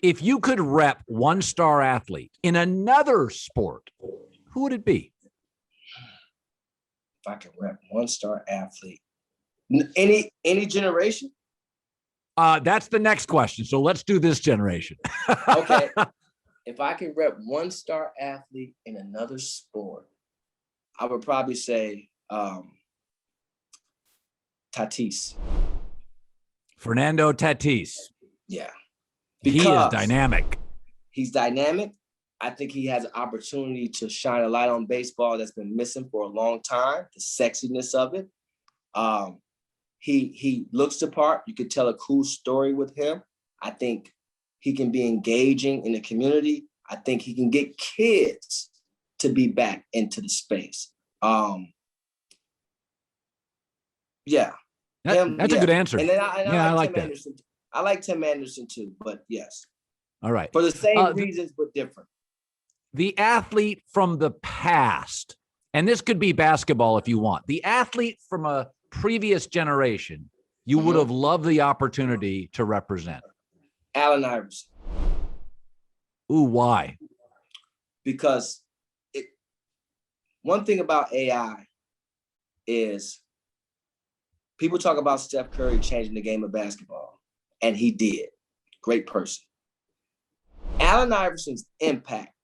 If you could rep one star athlete in another sport, who would it be? If I could rep one star athlete, any generation? That's the next question. So let's do this generation. Okay. If I could rep one star athlete in another sport, I would probably say Tatis. Fernando Tatis. Yeah. He is dynamic. He's dynamic. I think he has an opportunity to shine a light on baseball that's been missing for a long time, the sexiness of it. He looks the part. You could tell a cool story with him. I think he can be engaging in the community. I think he can get kids to be back into the space. Yeah. That's a good answer. And then I like Tim Anderson. I like Tim Anderson too, but yes. All right. For the same reasons, but different. The athlete from the past, and this could be basketball if you want, the athlete from a previous generation you would have loved the opportunity to represent. Allen Iverson. Ooh, why? Because one thing about AI is people talk about Steph Curry changing the game of basketball, and he did. Great person. Allen Iverson's impact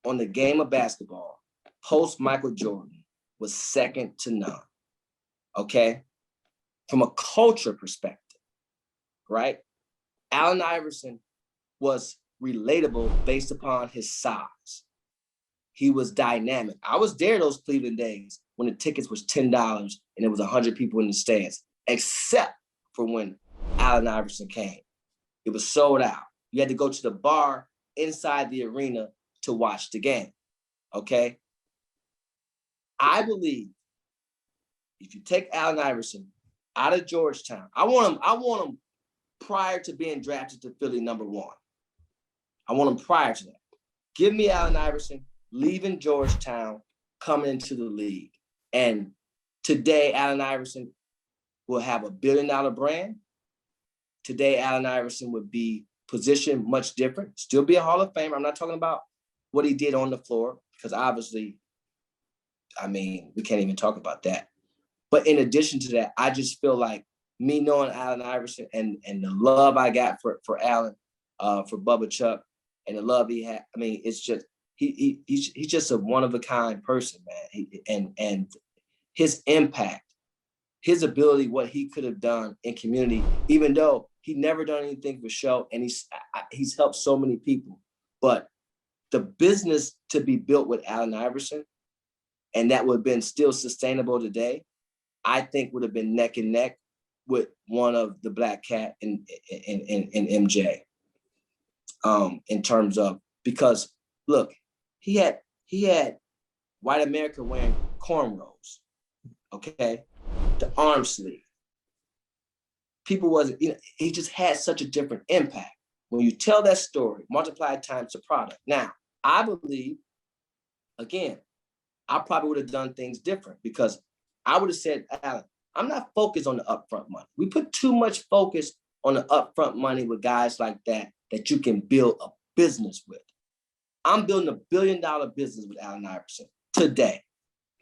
on the game of basketball post Michael Jordan was second to none. Okay? From a culture perspective, right? Allen Iverson was relatable based upon his size. He was dynamic. I was there those Cleveland days when the tickets was $10 and there was 100 people in the stands, except for when Allen Iverson came. It was sold out. You had to go to the bar inside the arena to watch the game, okay? I believe if you take Allen Iverson out of Georgetown, I want him prior to being drafted to Philly #1. I want him prior to that. Give me Allen Iverson leaving Georgetown, coming into the league. And today, Allen Iverson will have a $1 billion brand. Today, Allen Iverson would be positioned much different, still be a Hall of Famer. I'm not talking about what he did on the floor, because obviously, I mean, we can't even talk about that. But in addition to that, I just feel like me knowing Allen Iverson and the love I got for Allen, for Bubba Chuck, and the love he had, I mean, it's just, he's just a one-of-a-kind person, man. And his impact, his ability, what he could have done in community, even though he never done anything for show, and he's helped so many people. But the business to be built with Allen Iverson, and that would have been still sustainable today, I think would have been neck and neck with one of the Black Cat and MJ. In terms of, because look, he had white America wearing cornrows, okay, the arm sleeve. People wasn't, he just had such a different impact. When you tell that story, multiply it times the product. Now, I believe, again, I probably would have done things different, because I would have said, Allen, I'm not focused on the upfront money. We put too much focus on the upfront money with guys like that you can build a business with. I'm building $1 billion business with Allen Iverson today.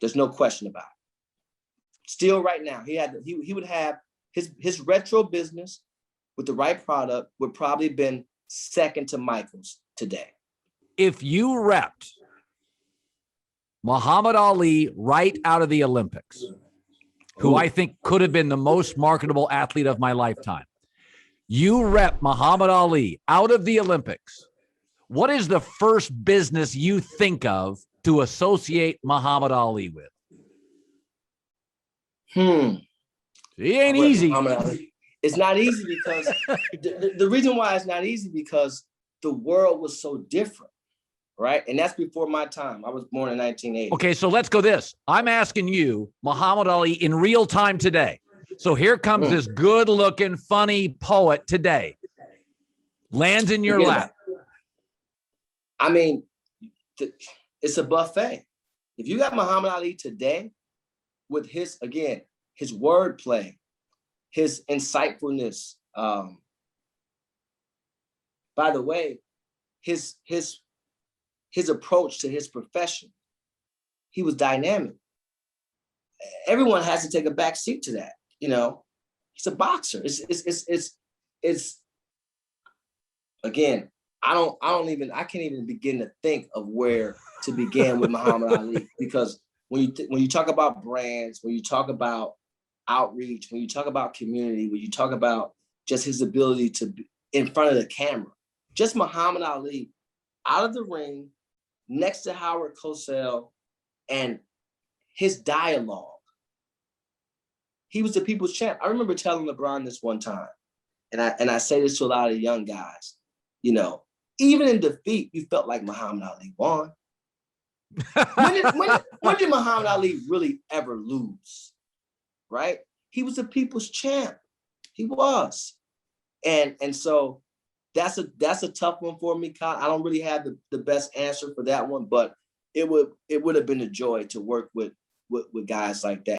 There's no question about it. Still right now, he would have his retro business with the right product would probably been second to Michael's today. If you repped Muhammad Ali right out of the Olympics, who I think could have been the most marketable athlete of my lifetime, you rep Muhammad Ali out of the Olympics, what is the first business you think of to associate Muhammad Ali with? He ain't easy. It's not easy because the reason why it's not easy, because the world was so different, right? And that's before my time. I was born in 1980. Okay, so let's go this. I'm asking you, Muhammad Ali in real time today. So here comes this good-looking, funny poet today. Lands in your lap. I mean, it's a buffet. If you got Muhammad Ali today with his wordplay, his insightfulness. By the way, his approach to his profession. He was dynamic. Everyone has to take a back seat to that. You know, he's a boxer. It's again, I can't even begin to think of where to begin with Muhammad Ali, because when you talk about brands, when you talk about outreach, when you talk about community, when you talk about just his ability to be in front of the camera, just Muhammad Ali out of the ring next to Howard Cosell and his dialogue. He was the people's champ. I remember telling LeBron this one time, and I say this to a lot of young guys, you know, even in defeat, you felt like Muhammad Ali won. When did Muhammad Ali really ever lose? Right? He was the people's champ. He was. And so that's a tough one for me, Kyle. I don't really have the best answer for that one, but it would have been a joy to work with guys like that.